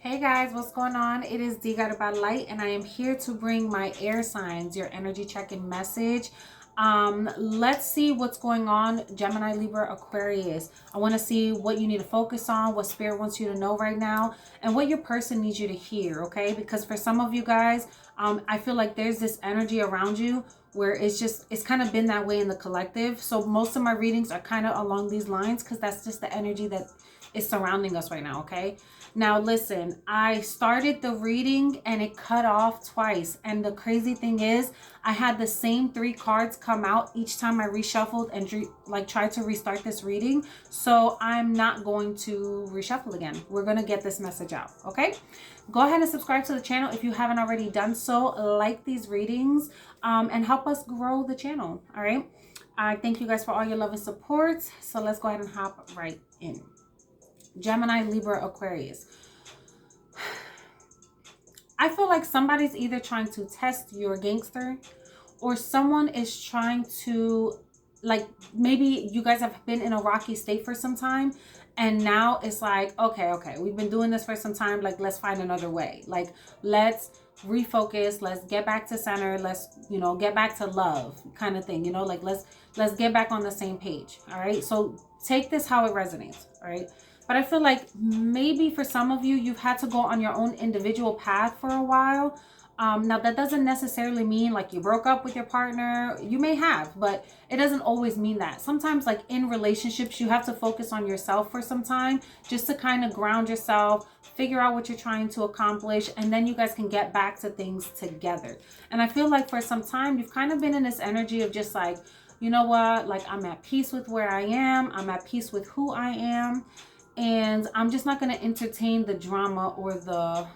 Hey guys, what's going on? It is Deeguided by Light, and I am here to bring my air signs, your energy check-in message. Let's see what's going on, Gemini, Libra, Aquarius. I want to see what you need to focus on, what Spirit wants you to know right now, and what your person needs you to hear, okay? Because for some of you guys, I feel like there's this energy around you where it's kind of been that way in the collective. So most of my readings are kind of along these lines because that's just the energy that is surrounding us right now, okay? Now listen, I started the reading and it cut off twice. And the crazy thing is, I had the same 3 cards come out each time I reshuffled and tried to restart this reading. So I'm not going to reshuffle again. We're going to get this message out, okay? Go ahead and subscribe to the channel if you haven't already done so. Like these readings and help us grow the channel, all right? I thank you guys for all your love and support. So let's go ahead and hop right in. Gemini, Libra, Aquarius. I feel like somebody's either trying to test your gangster or someone is trying to, like, maybe you guys have been in a rocky state for some time and now it's like, okay, we've been doing this for some time. Like, let's find another way. Like, let's refocus. Let's get back to center. Let's, get back to love kind of thing, like let's get back on the same page. All right. So take this how it resonates. All right. But I feel like maybe for some of you, you've had to go on your own individual path for a while. Now, that doesn't necessarily mean like you broke up with your partner. You may have, but it doesn't always mean that. Sometimes, like in relationships, you have to focus on yourself for some time just to kind of ground yourself, figure out what you're trying to accomplish, and then you guys can get back to things together. And I feel like for some time, you've kind of been in this energy of just like, you know what, like I'm at peace with where I am. I'm at peace with who I am. And I'm just not going to entertain the drama or the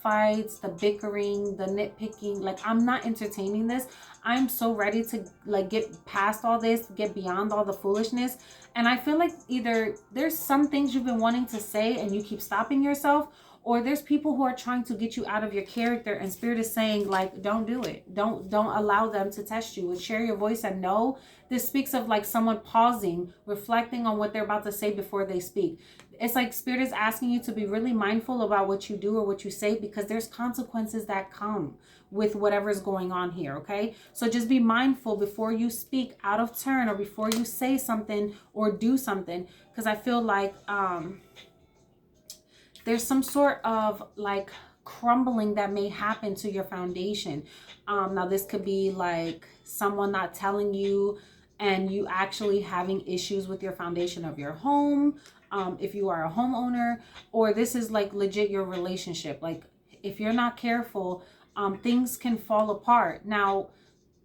fights, the bickering, the nitpicking. Like, I'm not entertaining this. I'm so ready to like get past all this, get beyond all the foolishness. And I feel like either there's some things you've been wanting to say and you keep stopping yourself, or there's people who are trying to get you out of your character, and Spirit is saying like, don't do it. Don't allow them to test you, and share your voice and know. This speaks of like someone pausing, reflecting on what they're about to say before they speak. It's like Spirit is asking you to be really mindful about what you do or what you say, because there's consequences that come with whatever's going on here, okay? So just be mindful before you speak out of turn, or before you say something or do something, because I feel like there's some sort of like crumbling that may happen to your foundation. Now this could be like someone not telling you and you actually having issues with your foundation of your home, if you are a homeowner, or this is like legit your relationship. Like, if you're not careful, things can fall apart. Now,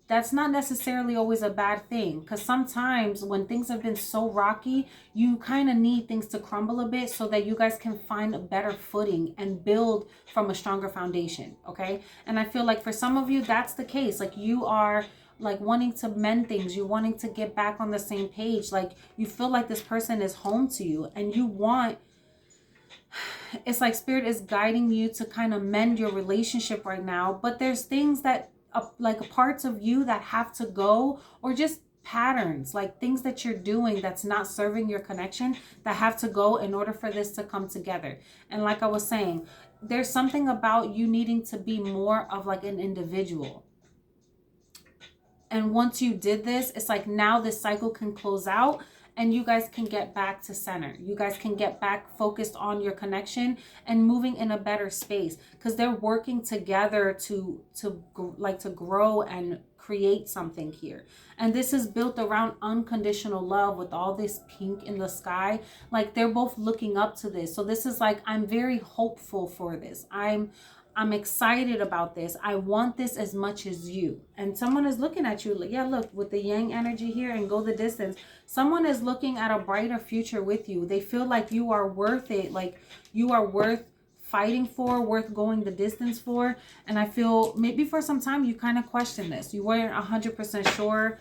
that's not necessarily always a bad thing, because sometimes when things have been so rocky, you kind of need things to crumble a bit so that you guys can find a better footing and build from a stronger foundation, okay? And I feel like for some of you, that's the case. Like, you are like wanting to mend things, you're wanting to get back on the same page. Like, you feel like this person is home to you, and you want, it's like Spirit is guiding you to kind of mend your relationship right now. But there's things that like parts of you that have to go, or just patterns, like things that you're doing that's not serving your connection, that have to go in order for this to come together. And like I was saying, there's something about you needing to be more of like an individual. And once you did this, it's like now this cycle can close out and you guys can get back to center. You guys can get back focused on your connection and moving in a better space, because they're working together to grow and create something here. And this is built around unconditional love with all this pink in the sky. Like, they're both looking up to this. So this is like, I'm very hopeful for this. I'm excited about this. I want this as much as you. And someone is looking at you. Yeah, look, with the yang energy here and go the distance. Someone is looking at a brighter future with you. They feel like you are worth it. Like, you are worth fighting for, worth going the distance for. And I feel maybe for some time you kind of question this. You weren't 100% sure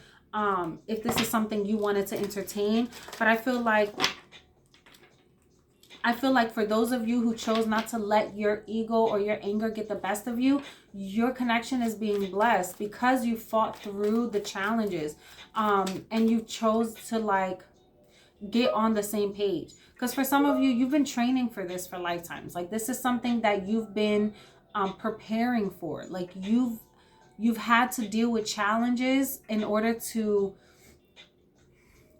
if this is something you wanted to entertain. But I feel like for those of you who chose not to let your ego or your anger get the best of you, your connection is being blessed because you fought through the challenges and you chose to like get on the same page. Because for some of you, you've been training for this for lifetimes. Like this is something that you've been preparing for. Like you've had to deal with challenges in order to,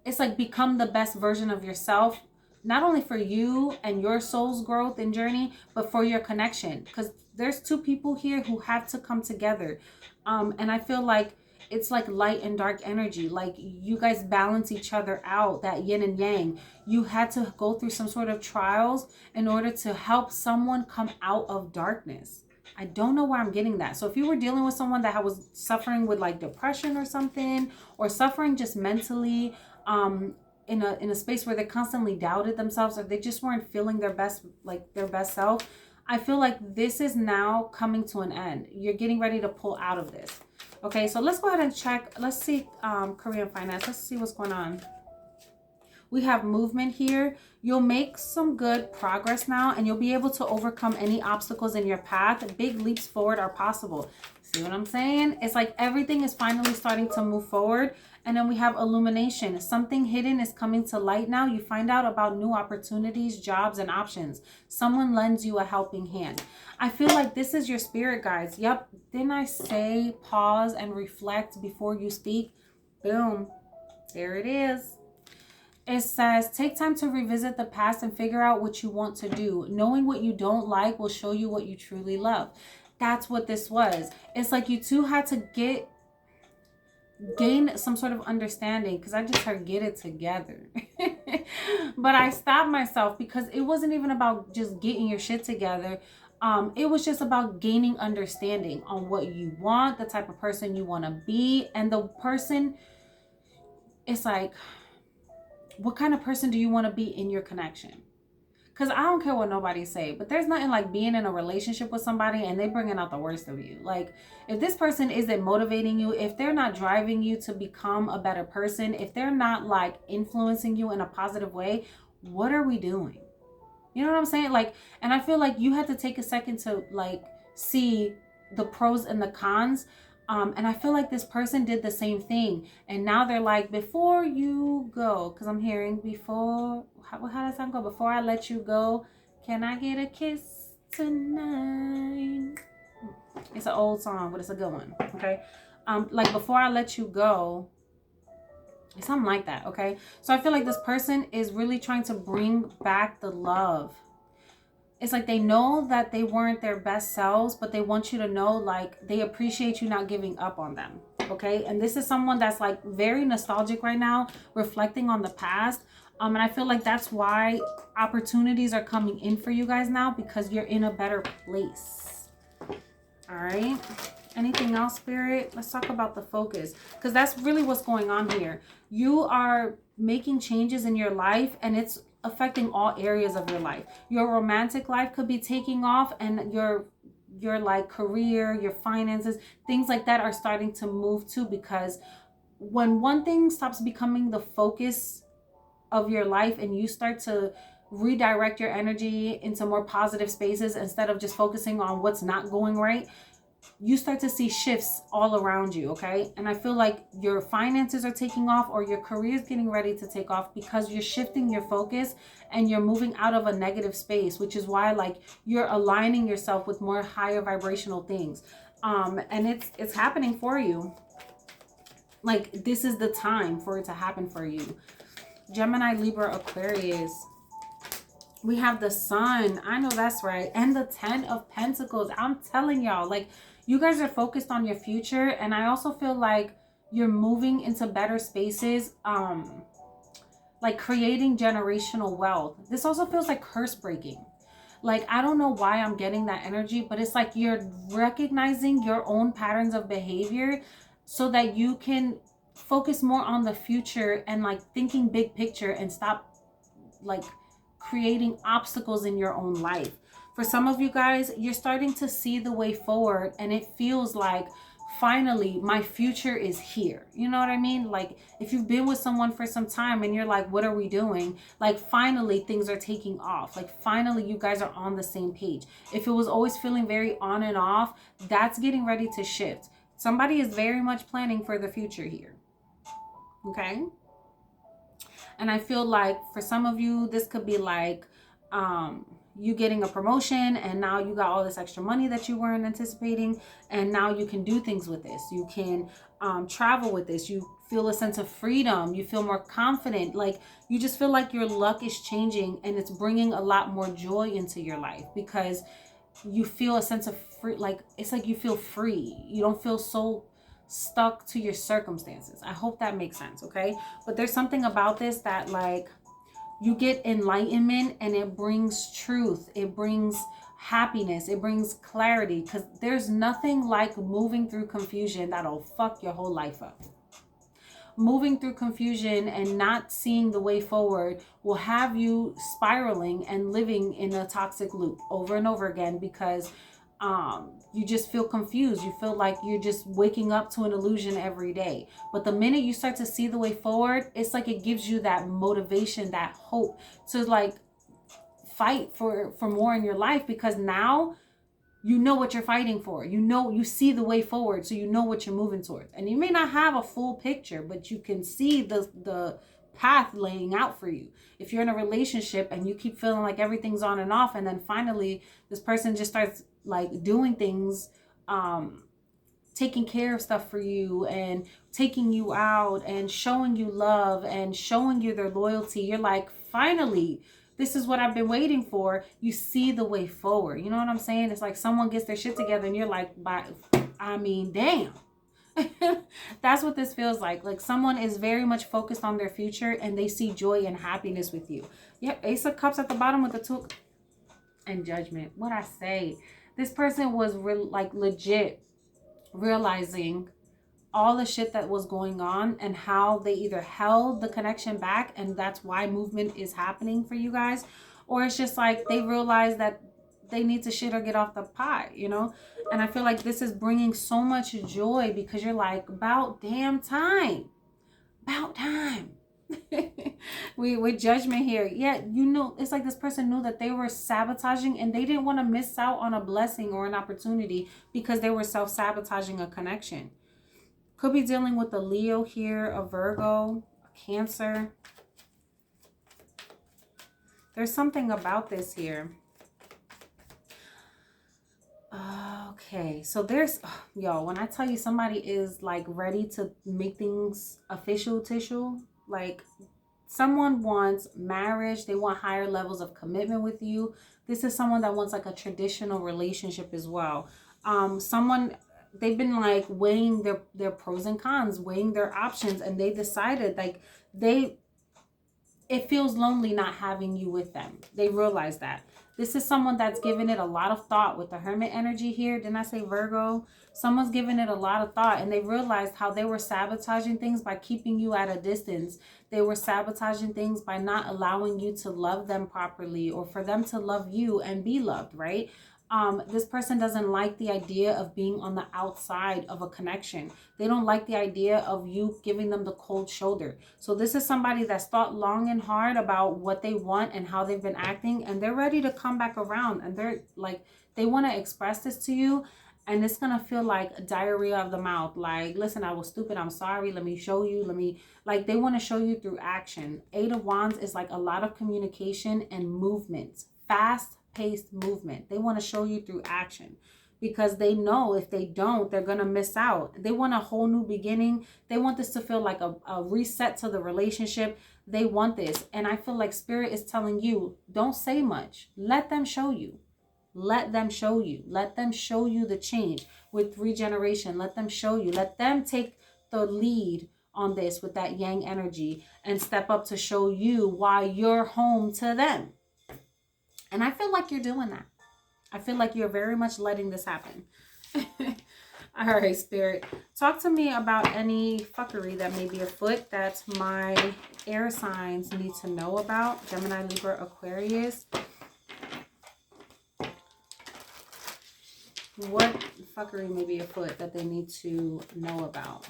it's like become the best version of yourself, not only for you and your soul's growth and journey, but for your connection. Because there's two people here who have to come together. And I feel like it's like light and dark energy. Like you guys balance each other out, that yin and yang. You had to go through some sort of trials in order to help someone come out of darkness. I don't know why I'm getting that. So if you were dealing with someone that was suffering with like depression or something, or suffering just mentally, in a space where they constantly doubted themselves, or they just weren't feeling their best, like their best self, I feel like this is now coming to an end. You're getting ready to pull out of this. Okay, so let's go ahead and check. Let's see Korean finance. Let's see what's going on. We have movement here. You'll make some good progress now, and you'll be able to overcome any obstacles in your path. Big leaps forward are possible. See what I'm saying? It's like everything is finally starting to move forward. And then we have illumination. Something hidden is coming to light now. You find out about new opportunities, jobs, and options. Someone lends you a helping hand. I feel like this is your spirit guides. Yep. Didn't I say pause and reflect before you speak? Boom. There it is. It says, take time to revisit the past and figure out what you want to do. Knowing what you don't like will show you what you truly love. That's what this was. It's like you two had to gain some sort of understanding, because I just heard get it together. But I stopped myself because it wasn't even about just getting your shit together. It was just about gaining understanding on what you want, the type of person you want to be, and the person, it's like, what kind of person do you want to be in your connection? Because I don't care what nobody say, but there's nothing like being in a relationship with somebody and they bringing out the worst of you. Like, if this person isn't motivating you, if they're not driving you to become a better person, if they're not like influencing you in a positive way, what are we doing? You know what I'm saying? Like, and I feel like you had to take a second to like see the pros and the cons. And I feel like this person did the same thing. And now they're like, before you go, because I'm hearing before, how does that go? Before I let you go, can I get a kiss tonight? It's an old song, but it's a good one. Okay. Like before I let you go, something like that. Okay. So I feel like this person is really trying to bring back the love. It's like they know that they weren't their best selves, but they want you to know like they appreciate you not giving up on them. Okay. And this is someone that's like very nostalgic right now, reflecting on the past. And I feel like that's why opportunities are coming in for you guys now, because you're in a better place. All right. Anything else, Spirit? Let's talk about the focus, because that's really what's going on here. You are making changes in your life, and it's affecting all areas of your life. Your romantic life could be taking off, and your like career, your finances, things like that are starting to move too, because when one thing stops becoming the focus of your life and you start to redirect your energy into more positive spaces instead of just focusing on what's not going right, you start to see shifts all around you. Okay. And I feel like your finances are taking off, or your career is getting ready to take off, because you're shifting your focus and you're moving out of a negative space, which is why like you're aligning yourself with more higher vibrational things. And it's happening for you. Like this is the time for it to happen for you. Gemini, Libra, Aquarius. We have the Sun. I know that's right. And the 10 of Pentacles. I'm telling y'all, like, you guys are focused on your future. And I also feel like you're moving into better spaces. Like creating generational wealth. This also feels like curse breaking. Like, I don't know why I'm getting that energy, but it's like you're recognizing your own patterns of behavior so that you can focus more on the future and like thinking big picture, and stop like creating obstacles in your own life. For some of you guys, you're starting to see the way forward, and it feels like finally my future is here. You know what I mean? Like if you've been with someone for some time and you're like, what are we doing? Like finally things are taking off. Like finally you guys are on the same page. If it was always feeling very on and off, that's getting ready to shift. Somebody is very much planning for the future here. Okay. And I feel like for some of you, this could be like you getting a promotion, and now you got all this extra money that you weren't anticipating, and now you can do things with this. You can travel with this. You feel a sense of freedom. You feel more confident. Like, you just feel like your luck is changing, and it's bringing a lot more joy into your life, because you feel a sense of free. Like, it's like you feel free. You don't feel so stuck to your circumstances. I hope that makes sense. Okay, but there's something about this that, like, you get enlightenment, and it brings truth, it brings happiness, it brings clarity, because there's nothing like moving through confusion that'll fuck your whole life up. Moving through confusion and not seeing the way forward will have you spiraling and living in a toxic loop over and over again, because you just feel confused. You feel like you're just waking up to an illusion every day. But the minute you start to see the way forward, it's like it gives you that motivation, that hope to, like, fight for more in your life, because now you know what you're fighting for. You know, you see the way forward, so you know what you're moving towards. And you may not have a full picture, but you can see the path laying out for you. If you're in a relationship and you keep feeling like everything's on and off, and then finally this person just starts, like, doing things, taking care of stuff for you and taking you out and showing you love and showing you their loyalty, you're like, finally, this is what I've been waiting for. You see the way forward. You know what I'm saying? It's like someone gets their shit together, and you're like, I mean, damn. That's what this feels like. Like, someone is very much focused on their future, and they see joy and happiness with you. Yeah, Ace of Cups at the bottom with the two and Judgment. What I say? This person was like legit realizing all the shit that was going on, and how they either held the connection back, and that's why movement is happening for you guys, or it's just like they realize that they need to shit or get off the pot, you know. And I feel like this is bringing so much joy, because you're like, about damn time, about time. With Judgment here, yeah, you know, it's like this person knew that they were sabotaging, and they didn't want to miss out on a blessing or an opportunity, because they were self-sabotaging a connection. Could be dealing with a Leo here, a Virgo, a Cancer. There's something about this here. Okay, so there's, yo, when I tell you somebody is like ready to make things official tissue, like someone wants marriage, they want higher levels of commitment with you. This is someone that wants like a traditional relationship as well. Someone, they've been like weighing their pros and cons, weighing their options, and they decided like it feels lonely not having you with them. They realize that. This is someone that's given it a lot of thought with the Hermit energy here. Didn't I say Virgo? Someone's given it a lot of thought, and they realized how they were sabotaging things by keeping you at a distance. They were sabotaging things by not allowing you to love them properly, or for them to love you and be loved, right? This person doesn't like the idea of being on the outside of a connection. They don't like the idea of you giving them the cold shoulder. So this is somebody that's thought long and hard about what they want and how they've been acting, and they're ready to come back around, and they're like, they want to express this to you, and it's gonna feel like diarrhea of the mouth. Like, listen, I was stupid, I'm sorry, let me show you, like, they want to show you through action. Eight of Wands is like a lot of communication and movement, fast paced movement. They want to show you through action, because they know if they don't, they're going to miss out. They want a whole new beginning. They want this to feel like a reset to the relationship. They want this. And I feel like Spirit is telling you, don't say much. Let them show you. Let them show you. Let them show you the change with regeneration. Let them show you. Let them take the lead on this with that Yang energy and step up to show you why you're home to them. And I feel like you're doing that. I feel like you're very much letting this happen. All right, Spirit. Talk to me about any fuckery that may be afoot that my air signs need to know about. Gemini, Libra, Aquarius. What fuckery may be afoot that they need to know about?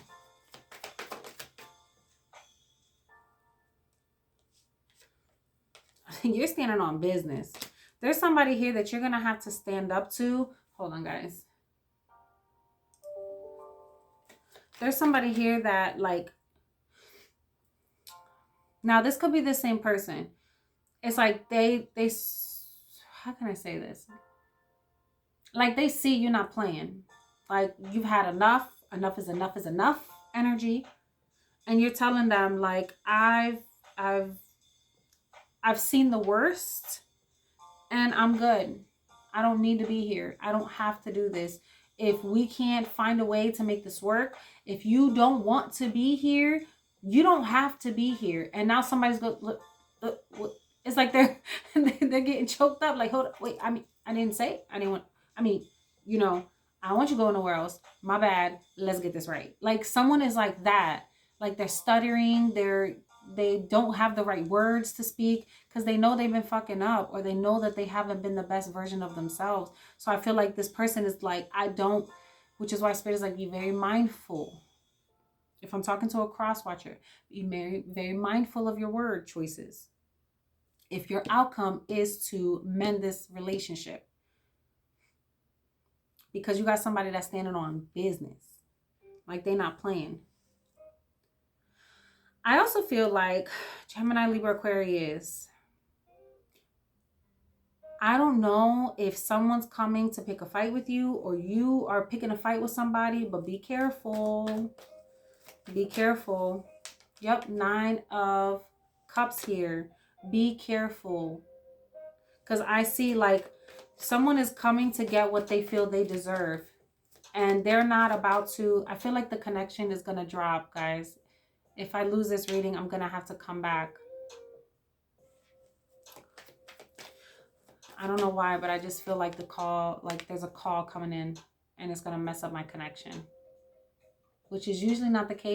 You're standing on business. There's somebody here that you're going to have to stand up to. Hold on, guys. There's somebody here that, like, Now, this could be the same person. It's like they, how can I say this? Like they see you not playing. Like you've had enough. Enough is enough is enough energy. And you're telling them like, I've seen the worst and I'm good. I don't need to be here. I don't have to do this. If we can't find a way to make this work, if you don't want to be here, you don't have to be here. And now somebody's going, look, it's like they're they're getting choked up. Like, hold up, wait. I mean, I didn't say. I didn't want. I mean, you know, I don't want you going nowhere else. My bad. Let's get this right. Like someone is like that. Like they're stuttering. They don't have the right words to speak because they know they've been fucking up, or they know that they haven't been the best version of themselves. So I feel like this person is like, I don't, which is why Spirit is like, be very mindful. If I'm talking to a cross watcher, be very, very mindful of your word choices. If your outcome is to mend this relationship, because you got somebody that's standing on business, like they're not playing. I also feel like Gemini, Libra, Aquarius, I don't know if someone's coming to pick a fight with you or you are picking a fight with somebody, but be careful. Be careful. Yep, 9 of Cups here. Be careful. Because I see like someone is coming to get what they feel they deserve. And they're not about to, I feel like the connection is going to drop, guys. If I lose this reading, I'm going to have to come back. I don't know why, but I just feel like the call, like there's a call coming in and it's going to mess up my connection, which is usually not the case.